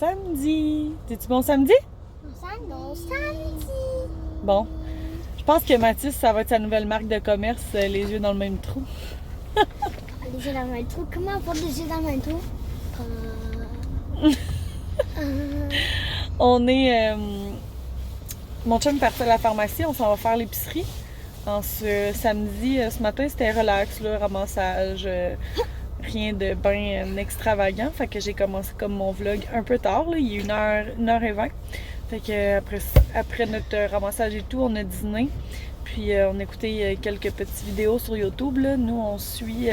samedi. T'es-tu bon samedi? Bon samedi. Bon. Je pense que Mathis, ça va être sa nouvelle marque de commerce, les yeux dans le même trou. Les yeux dans le même trou. Comment on porte les yeux dans le même trou? On est... mon chum est parti à la pharmacie, on s'en va faire l'épicerie. En ce samedi, ce matin, c'était relax, là, ramassage, rien de bien extravagant. Fait que j'ai commencé comme mon vlog un peu tard, là, il est 1h20. Fait que après notre ramassage et tout, on a dîné. Puis on a écouté quelques petites vidéos sur YouTube, là. Nous, on suit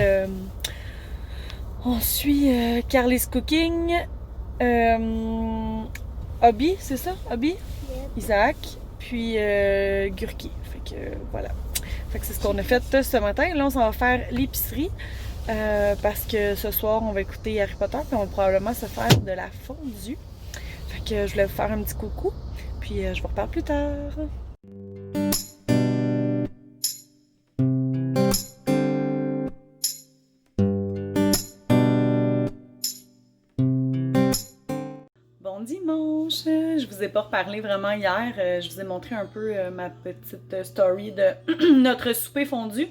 Carly's Cooking, Hobby, c'est ça? Hobby? Yep. Isaac, puis Gurki. Fait que voilà. Fait que c'est ce qu'on a fait ce matin. Là, on s'en va faire l'épicerie parce que ce soir, on va écouter Harry Potter puis on va probablement se faire de la fondue. Fait que je voulais vous faire un petit coucou, puis je vous reparle plus tard. Bon dimanche! Je vous ai pas reparlé vraiment hier. Je vous ai montré un peu ma petite story de notre souper fondu.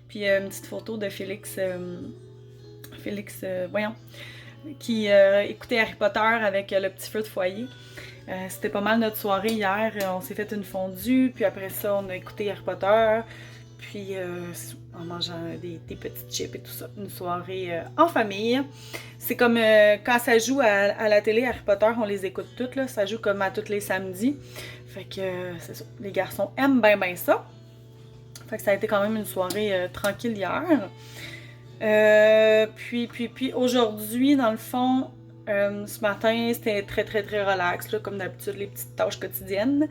Puis une petite photo de Félix, qui écoutait Harry Potter avec le petit feu de foyer. C'était pas mal notre soirée hier. On s'est fait une fondue, puis après ça, on a écouté Harry Potter. Puis en mangeant des petites chips et tout ça. Une soirée en famille. C'est comme quand ça joue à la télé, Harry Potter, on les écoute toutes, là. Ça joue comme à tous les samedis. Fait que c'est ça. Les garçons aiment bien ça. Fait que ça a été quand même une soirée tranquille hier. Puis aujourd'hui, dans le fond, ce matin, c'était très relax, là, comme d'habitude, les petites tâches quotidiennes.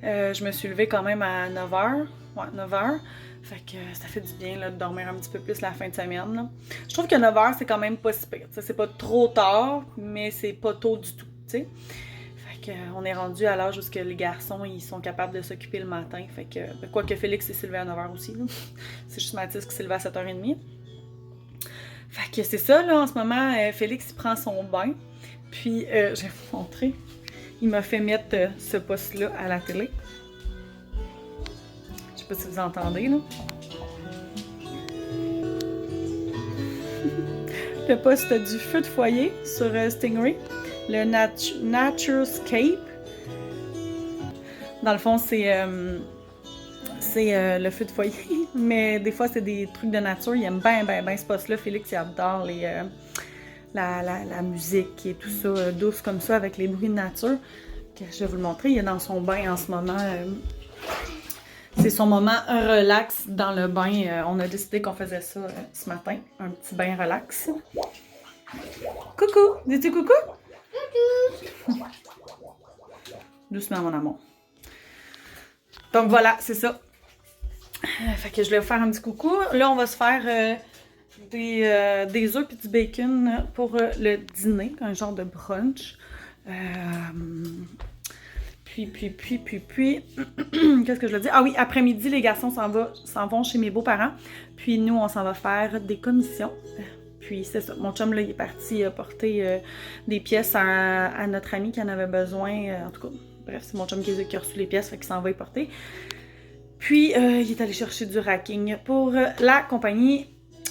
Je me suis levée quand même à 9h. Ouais, 9h. Fait que ça fait du bien là, de dormir un petit peu plus la fin de semaine. Là. Je trouve que 9h, c'est quand même pas si pire. C'est pas trop tard, mais c'est pas tôt du tout. T'sais. Fait que on est rendu à l'âge où les garçons ils sont capables de s'occuper le matin. Fait que, quoique Félix s'est levé à 9h aussi. C'est juste Mathis qui s'est levé à 7h30. Fait que c'est ça, là, en ce moment, Félix il prend son bain. Puis, je vais vous montrer. Il m'a fait mettre ce poste-là à la télé. Je sais pas si vous entendez, là. Le poste du feu de foyer sur Stingray. Le Naturescape. Dans le fond, c'est le feu de foyer. Mais des fois, c'est des trucs de nature. Il aime bien ce poste-là. Félix, il adore la musique et tout ça, douce comme ça, avec les bruits de nature. Je vais vous le montrer. Il est dans son bain en ce moment. C'est son moment relax dans le bain. On a décidé qu'on faisait ça ce matin. Un petit bain relax. Coucou! Dis-tu coucou? Coucou! Doucement, mon amour. Donc voilà, c'est ça. Fait que je vais vous faire un petit coucou. Là, on va se faire des œufs et du bacon pour le dîner, un genre de brunch. Puis, qu'est-ce que je veux dire? Ah oui, après-midi, les garçons s'en vont chez mes beaux-parents. Puis nous, on s'en va faire des commissions. Puis c'est ça, mon chum, là, il est parti porter des pièces à notre ami qui en avait besoin. En tout cas, bref, c'est mon chum qui a reçu les pièces, fait qu'il s'en va y porter. Puis, il est allé chercher du racking pour la compagnie.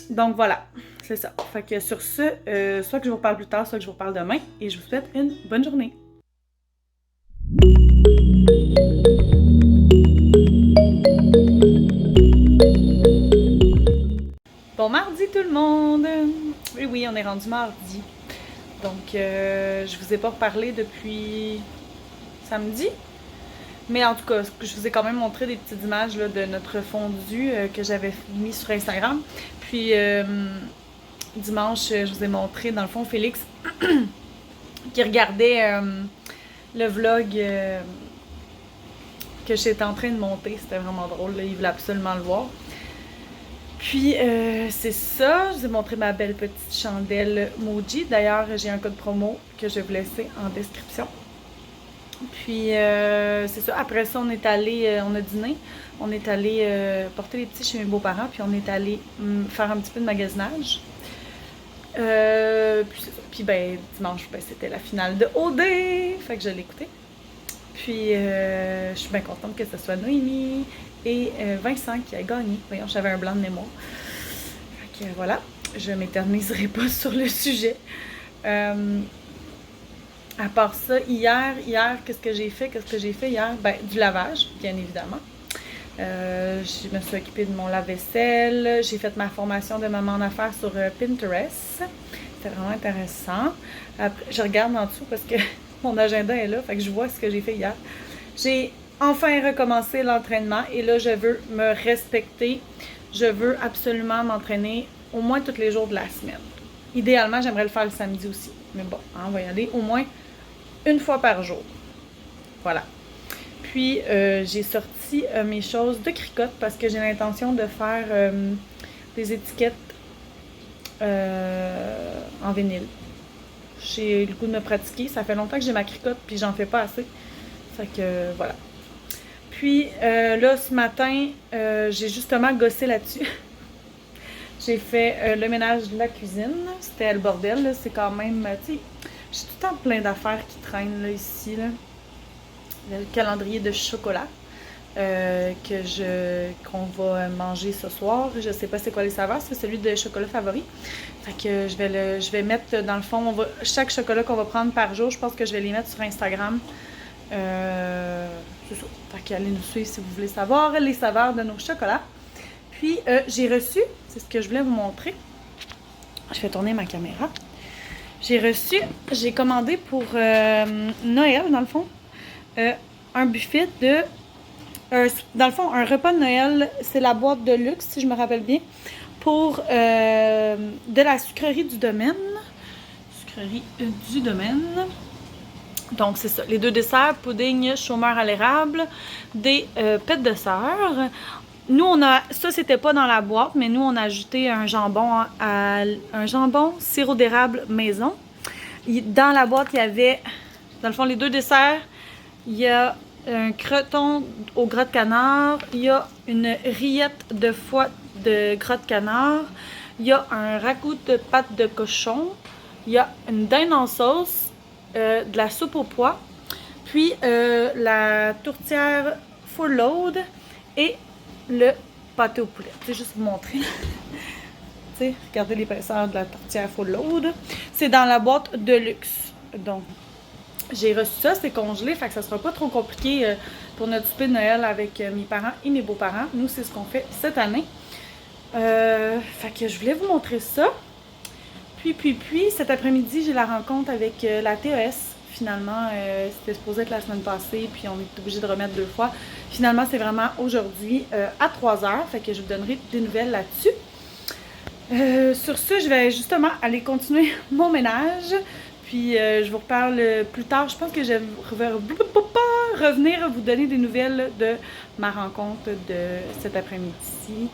Donc voilà, c'est ça. Fait que sur ce, soit que je vous parle plus tard, soit que je vous parle demain. Et je vous souhaite une bonne journée. Bon mardi tout le monde! Oui, on est rendu mardi. Donc, je vous ai pas reparlé depuis samedi. Mais en tout cas, je vous ai quand même montré des petites images là, de notre fondue que j'avais mis sur Instagram. Puis, dimanche, je vous ai montré, dans le fond, Félix qui regardait le vlog que j'étais en train de monter. C'était vraiment drôle, là. Il voulait absolument le voir. Puis, c'est ça. Je vous ai montré ma belle petite chandelle Moji. D'ailleurs, j'ai un code promo que je vais vous laisser en description. Puis, c'est ça. Après ça, on est allé, on a dîné. On est allé porter les petits chez mes beaux-parents. Puis, on est allé faire un petit peu de magasinage. Puis c'est ça. Puis ben, dimanche, ben, c'était la finale de OD, fait que je l'ai écouté. Puis je suis bien contente que ce soit Noémie et Vincent qui a gagné. Voyons, j'avais un blanc de mémoire. Fait que voilà, je m'éterniserai pas sur le sujet. À part ça, hier, qu'est-ce que j'ai fait? Hier? Ben, du lavage, bien évidemment. Je me suis occupée de mon lave-vaisselle. J'ai fait ma formation de maman en affaires sur Pinterest. C'était vraiment intéressant. Après, je regarde en dessous parce que mon agenda est là, fait que je vois ce que j'ai fait hier. J'ai enfin recommencé l'entraînement et là, je veux me respecter. Je veux absolument m'entraîner au moins tous les jours de la semaine. Idéalement, j'aimerais le faire le samedi aussi. Mais bon, on va y aller au moins une fois par jour. Voilà. Puis, j'ai sorti mes choses de cricotte parce que j'ai l'intention de faire des étiquettes en vinyle. J'ai le goût de me pratiquer. Ça fait longtemps que j'ai ma cricotte puis j'en fais pas assez. Fait que, voilà. Puis, là, ce matin, j'ai justement gossé là-dessus. J'ai fait le ménage de la cuisine. C'était le bordel, là. C'est quand même, tu sais, j'ai tout le temps plein d'affaires qui traînent, là, ici, là. Le calendrier de chocolat qu'on va manger ce soir. Je sais pas c'est quoi les saveurs, c'est celui de chocolat favori. Fait que je vais mettre, dans le fond, chaque chocolat qu'on va prendre par jour, je pense que je vais les mettre sur Instagram. C'est ça. Fait qu'allez nous suivre si vous voulez savoir les saveurs de nos chocolats. Puis, j'ai reçu, c'est ce que je voulais vous montrer. Je vais tourner ma caméra. J'ai commandé pour Noël, dans le fond, un buffet de... dans le fond, un repas de Noël, c'est la boîte de luxe, si je me rappelle bien, pour de la sucrerie du domaine. Sucrerie du domaine. Donc, c'est ça. Les 2 desserts, pudding, chômeur à l'érable, des pêtes de sœur. Nous, ça, c'était pas dans la boîte, mais nous, on a ajouté un jambon sirop d'érable maison. Dans la boîte, il y avait, dans le fond, les 2 desserts. Il y a un croton au gras de canard. Il y a une rillette de foie de gras de canard. Il y a un ragoût de pâte de cochon. Il y a une dinde en sauce. De la soupe aux pois. Puis la tourtière full load. Et le pâté au poulet. Je vais juste vous montrer. Regardez l'épaisseur de la tourtière full load. C'est dans la boîte de luxe. Donc, j'ai reçu ça, c'est congelé, fait que ça sera pas trop compliqué pour notre souper de Noël avec mes parents et mes beaux-parents. Nous, c'est ce qu'on fait cette année. Fait que je voulais vous montrer ça. Puis, cet après-midi, j'ai la rencontre avec la TES. Finalement, c'était supposé être la semaine passée, puis on est obligé de remettre 2 fois. Finalement, c'est vraiment aujourd'hui à 3h, fait que je vous donnerai des nouvelles là-dessus. Sur ce, je vais justement aller continuer mon ménage. Puis je vous reparle plus tard. Je pense que je vais revenir vous donner des nouvelles de ma rencontre de cet après-midi.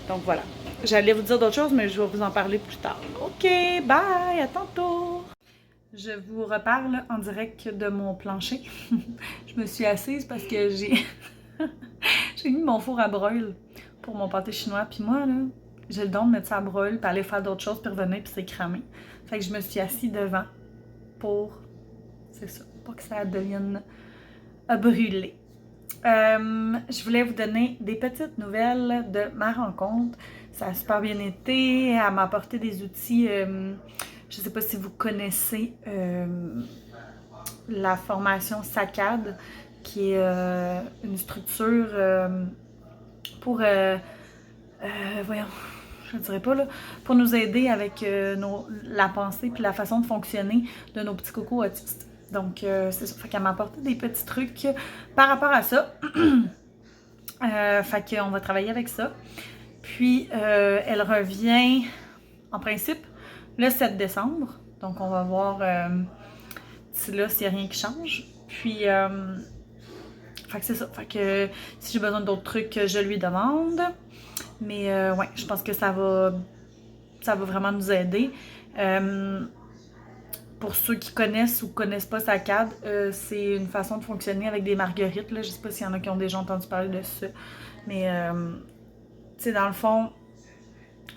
Donc voilà. J'allais vous dire d'autres choses, mais je vais vous en parler plus tard. OK, bye, à tantôt! Je vous reparle en direct de mon plancher. Je me suis assise parce que j'ai mis mon four à broil pour mon pâté chinois. Puis moi, là, j'ai le don de mettre ça à broil, puis aller faire d'autres choses, puis revenir, puis c'est cramé. Fait que je me suis assise devant pour, c'est ça, pour que ça devienne brûlé. Je voulais vous donner des petites nouvelles de ma rencontre. Ça a super bien été. Elle m'a apporté des outils. Je ne sais pas si vous connaissez la formation SACAD, qui est une structure pour, voyons, je ne dirais pas, là, pour nous aider avec la pensée puis la façon de fonctionner de nos petits cocos autistes. Donc, c'est ça. Fait qu'elle m'a apporté des petits trucs par rapport à ça. Fait qu'on va travailler avec ça. Puis, elle revient, en principe, le 7 décembre. Donc, on va voir d'ici là s'il n'y a rien qui change. Puis, fait que c'est ça. Fait que si j'ai besoin d'autres trucs, je lui demande. Mais, ouais, je pense que ça va vraiment nous aider. Pour ceux qui connaissent ou connaissent pas SACAD, c'est une façon de fonctionner avec des marguerites. Là. Je sais pas s'il y en a qui ont déjà entendu parler de ça. Mais, tu sais, dans le fond,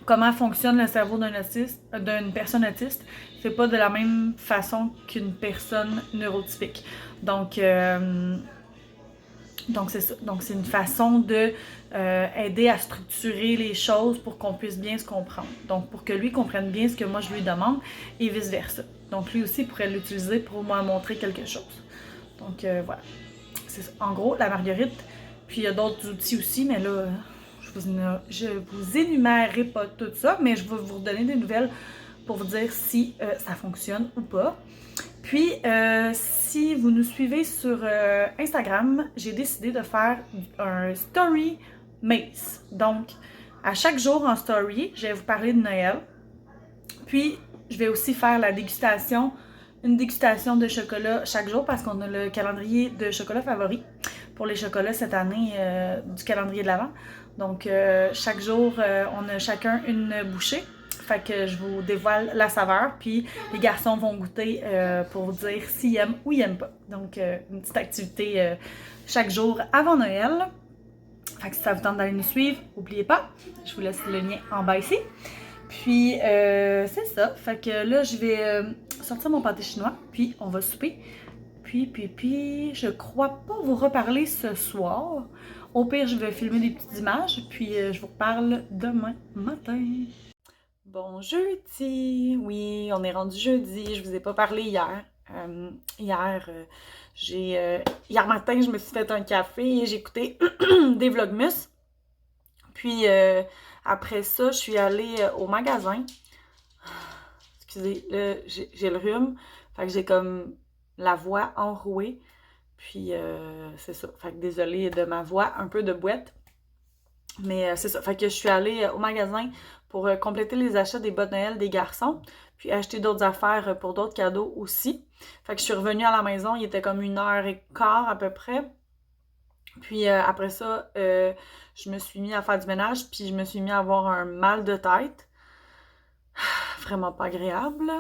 comment fonctionne le cerveau d'une personne autiste, c'est pas de la même façon qu'une personne neurotypique. Donc c'est ça. Donc c'est une façon de aider à structurer les choses pour qu'on puisse bien se comprendre. Donc pour que lui comprenne bien ce que moi je lui demande et vice-versa. Donc lui aussi pourrait l'utiliser pour moi montrer quelque chose. Donc voilà. C'est ça. En gros, la marguerite, puis il y a d'autres outils aussi, mais là, je vous énumérerai pas tout ça, mais je vais vous redonner des nouvelles pour vous dire si ça fonctionne ou pas. Puis, si vous nous suivez sur Instagram, j'ai décidé de faire un story maze. Donc, à chaque jour en story, je vais vous parler de Noël. Puis, je vais aussi faire une dégustation de chocolat chaque jour parce qu'on a le calendrier de chocolat favori pour les chocolats cette année du calendrier de l'Avent. Donc, chaque jour, on a chacun une bouchée. Fait que je vous dévoile la saveur, puis les garçons vont goûter pour vous dire s'ils aiment ou ils aiment pas. Donc, une petite activité chaque jour avant Noël. Fait que si ça vous tente d'aller nous suivre, n'oubliez pas, je vous laisse le lien en bas ici. Puis, c'est ça. Fait que là, je vais sortir mon pâté chinois, puis on va souper. Puis, je crois pas vous reparler ce soir. Au pire, je vais filmer des petites images, puis je vous reparle demain matin. Bon jeudi! Oui, on est rendu jeudi. Je vous ai pas parlé hier. Hier matin, je me suis fait un café et j'ai écouté des Vlogmus. Puis après ça, je suis allée au magasin. Excusez, là, j'ai le rhume. Fait que j'ai comme la voix enrouée. Puis c'est ça. Fait que désolée de ma voix un peu de boîte. Mais c'est ça. Fait que je suis allée au magasin pour compléter les achats des bottes Noël des garçons. Puis acheter d'autres affaires pour d'autres cadeaux aussi. Fait que je suis revenue à la maison. Il était comme 1h15 à peu près. Puis après ça, je me suis mis à faire du ménage. Puis je me suis mis à avoir un mal de tête. Vraiment pas agréable.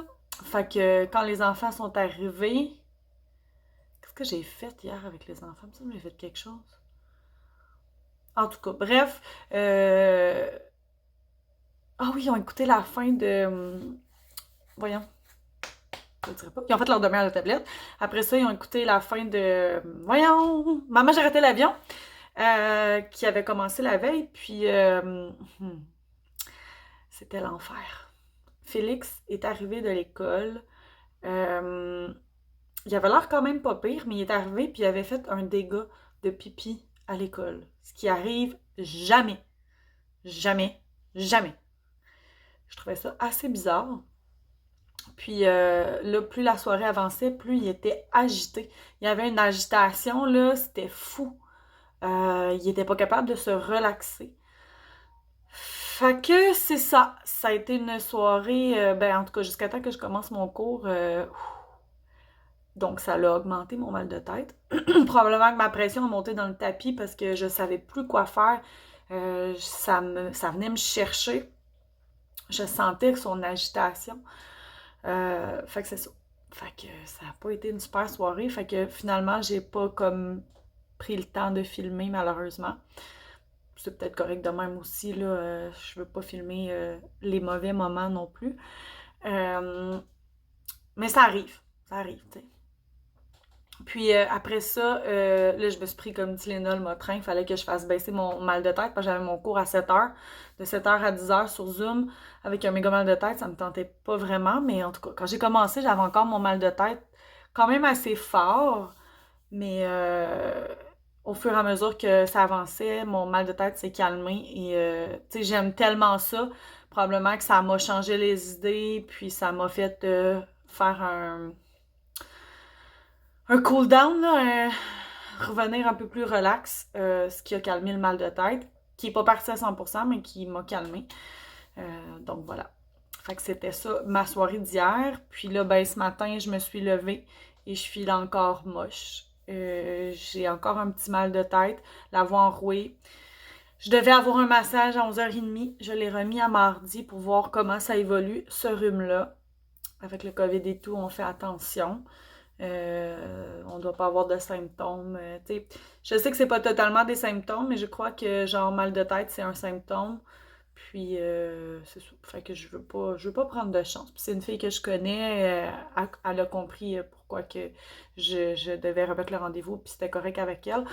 Fait que quand les enfants sont arrivés... Qu'est-ce que j'ai fait hier avec les enfants? Ça me j'ai fait quelque chose. En tout cas, bref. Ah oui, ils ont écouté la fin de... Voyons. Je ne dirais pas. Ils ont fait leur demi-heure de tablette. Après ça, ils ont écouté la fin de... Voyons! Maman, j'ai raté l'avion! Qui avait commencé la veille. Puis, c'était l'enfer. Félix est arrivé de l'école. Il avait l'air quand même pas pire, mais il est arrivé puis il avait fait un dégât de pipi à l'école. Ce qui arrive jamais. Jamais. Jamais. Je trouvais ça assez bizarre. Puis là, plus la soirée avançait, plus il était agité. Il y avait une agitation, là, c'était fou. Il était pas capable de se relaxer. Fait que c'est ça. Ça a été une soirée, ben en tout cas, jusqu'à temps que je commence mon cours. Donc, ça l'a augmenté mon mal de tête. Probablement que ma pression a monté dans le tapis parce que je savais plus quoi faire. Ça venait me chercher. Je sentais son agitation. Fait que c'est ça. Fait que ça n'a pas été une super soirée. Fait que finalement, j'ai pas comme pris le temps de filmer, malheureusement. C'est peut-être correct de même aussi, là. Je veux pas filmer les mauvais moments non plus. Mais ça arrive. Ça arrive, tu sais. Puis après ça, là, je me suis pris comme Tylenol, Motrin. Il fallait que je fasse baisser mon mal de tête parce que j'avais mon cours à 7h. De 7h à 10h sur Zoom avec un méga mal de tête. Ça me tentait pas vraiment. Mais en tout cas, quand j'ai commencé, j'avais encore mon mal de tête quand même assez fort. Mais au fur et à mesure que ça avançait, mon mal de tête s'est calmé. Et tu sais, j'aime tellement ça. Probablement que ça m'a changé les idées. Puis ça m'a fait faire un cool down, là, revenir un peu plus relax, ce qui a calmé le mal de tête, qui n'est pas parti à 100%, mais qui m'a calmé. Donc voilà. Fait que c'était ça, ma soirée d'hier. Puis là, ben ce matin, je me suis levée et je file encore moche. J'ai encore un petit mal de tête, la voix enrouée. Je devais avoir un massage à 11h30. Je l'ai remis à mardi pour voir comment ça évolue, ce rhume-là. Avec le COVID et tout, on fait attention. On doit pas avoir de symptômes. Je sais que c'est pas totalement des symptômes, mais je crois que genre mal de tête, c'est un symptôme. Puis, c'est ça. Fait que je veux pas prendre de chance. Puis c'est une fille que je connais, elle a compris pourquoi que je devais remettre le rendez-vous, puis c'était correct avec elle.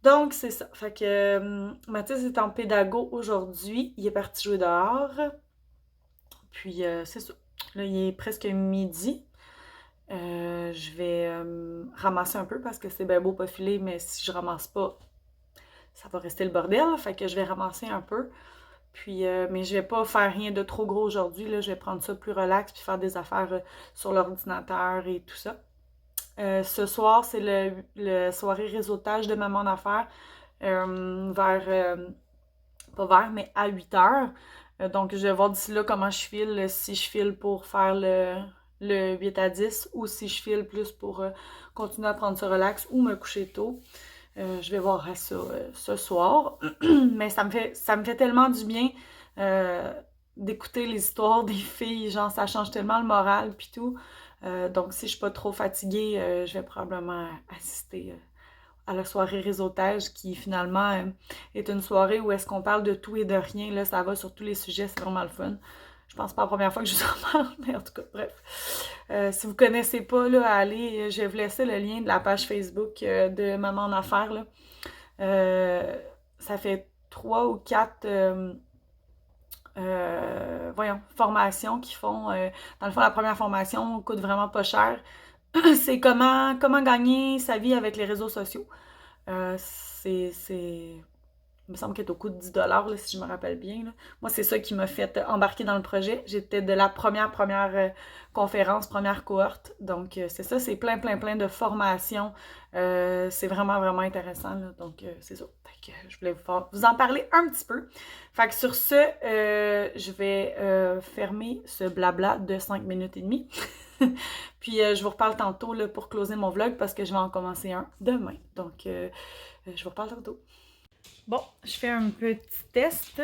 Donc, c'est ça. Fait que Mathis est en pédago aujourd'hui. Il est parti jouer dehors. Puis, c'est ça. Là, il est presque midi. Je vais ramasser un peu parce que c'est bien beau pas filer, mais si je ramasse pas, ça va rester le bordel. Fait que je vais ramasser un peu. Puis, mais je vais pas faire rien de trop gros aujourd'hui. Là, je vais prendre ça plus relax puis faire des affaires sur l'ordinateur et tout ça. Ce soir, c'est le soirée réseautage de Maman en affaires pas vers, mais à 8 heures. Donc, je vais voir d'ici là comment je file, si je file pour faire le 8 à 10 ou si je file plus pour continuer à prendre ça relax ou me coucher tôt. Je vais voir ça ce soir. Mais ça me fait tellement du bien d'écouter les histoires des filles. Genre, ça change tellement le moral puis tout. Donc, si je suis pas trop fatiguée, je vais probablement assister à la soirée réseautage qui finalement est une soirée où est-ce qu'on parle de tout et de rien. Là, ça va sur tous les sujets, c'est vraiment le fun. Je pense pas la première fois que je vous en parle, mais en tout cas, bref. Si vous connaissez pas, là, allez, je vais vous laisser le lien de la page Facebook de Maman en affaires. Là. Ça fait 3 ou 4 formations qu'ils font. Dans le fond, la première formation coûte vraiment pas cher. C'est comment gagner sa vie avec les réseaux sociaux. Il me semble qu'elle est au coût de 10 là, si je me rappelle bien. Là. Moi, c'est ça qui m'a fait embarquer dans le projet. J'étais de la première conférence, première cohorte. Donc, c'est ça, c'est plein de formations. C'est vraiment, vraiment intéressant. Là. Donc, c'est ça. Fait que je voulais vous en parler un petit peu. Fait que sur ce, je vais fermer ce blabla de 5 minutes et demie. Puis, je vous reparle tantôt là, pour closer mon vlog parce que je vais en commencer un demain. Donc, je vous reparle tantôt. Bon, je fais un petit test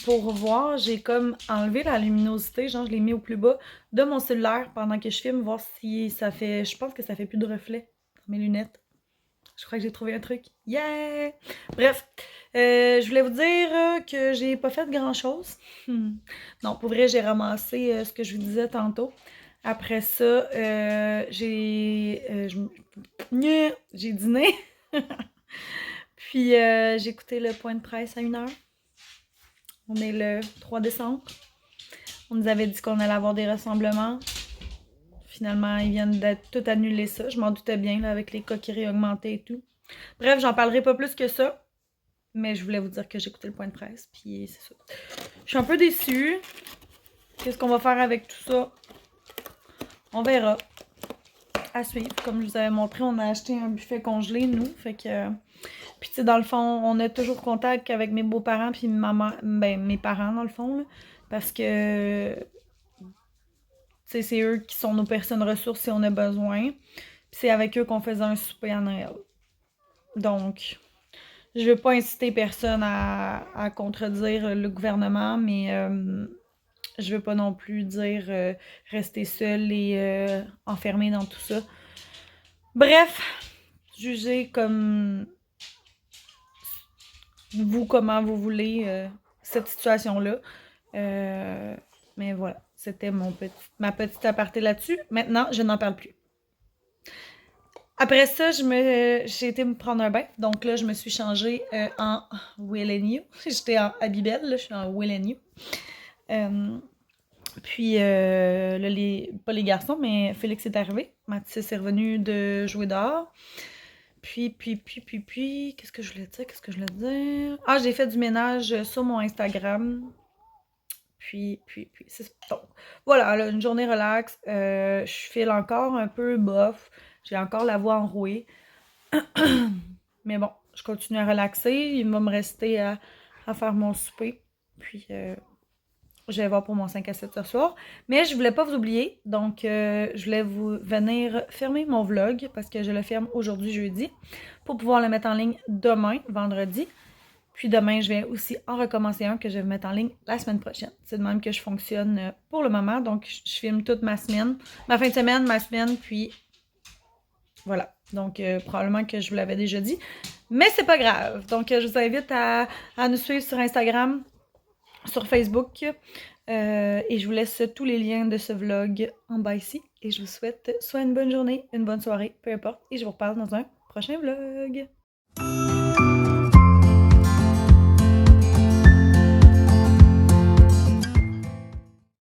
pour voir. J'ai comme enlevé la luminosité, genre je l'ai mis au plus bas de mon cellulaire pendant que je filme, voir si ça fait... Je pense que ça fait plus de reflets dans mes lunettes. Je crois que j'ai trouvé un truc. Yeah! Bref, je voulais vous dire que j'ai pas fait grand-chose. Non, pour vrai, j'ai ramassé ce que je vous disais tantôt. Après ça, j'ai dîné. Puis j'ai écouté le point de presse à 1h. On est le 3 décembre. On nous avait dit qu'on allait avoir des rassemblements. Finalement, ils viennent d'être tout annulés ça. Je m'en doutais bien là, avec les cas qui réaugmentaient et tout. Bref, j'en parlerai pas plus que ça. Mais je voulais vous dire que j'ai écouté le point de presse. Puis c'est ça. Je suis un peu déçue. Qu'est-ce qu'on va faire avec tout ça? On verra. À suivre. Comme je vous avais montré, on a acheté un buffet congelé, nous. Fait que... Puis, tu sais, dans le fond, on a toujours contact avec mes beaux-parents puis maman, ben, mes parents, dans le fond, là, parce que, tu sais, c'est eux qui sont nos personnes ressources si on a besoin. Puis, c'est avec eux qu'on faisait un souper à Noël. Donc, je veux pas inciter personne à contredire le gouvernement, mais je veux pas non plus dire rester seul et enfermé dans tout ça. Bref, jugez comme... vous, comment vous voulez cette situation-là. Mais voilà, c'était ma petite aparté là-dessus. Maintenant, je n'en parle plus. Après ça, j'ai été me prendre un bain. Donc là, je me suis changée en Will and You. J'étais en Abibel, là, je suis en Will and You. Puis, là, pas les garçons, mais Félix est arrivé. Mathis est revenu de jouer dehors. Puis, qu'est-ce que je voulais dire? Ah, j'ai fait du ménage sur mon Instagram. Puis, c'est bon. Voilà, là, une journée relax. Je file encore un peu bof. J'ai encore la voix enrouée. Mais bon, je continue à relaxer. Il va me rester à faire mon souper. Puis, je vais voir pour mon 5 à 7 ce soir. Mais je voulais pas vous oublier. Donc, je voulais vous venir fermer mon vlog parce que je le ferme aujourd'hui, jeudi, pour pouvoir le mettre en ligne demain, vendredi. Puis demain, je vais aussi en recommencer un que je vais mettre en ligne la semaine prochaine. C'est de même que je fonctionne pour le moment. Donc, je filme toute ma semaine, ma fin de semaine, ma semaine, puis voilà. Donc, probablement que je vous l'avais déjà dit. Mais c'est pas grave. Donc, je vous invite à nous suivre sur Instagram. sur Facebook. Et je vous laisse tous les liens de ce vlog en bas ici. Et je vous souhaite soit une bonne journée, une bonne soirée, peu importe. Et je vous reparle dans un prochain vlog.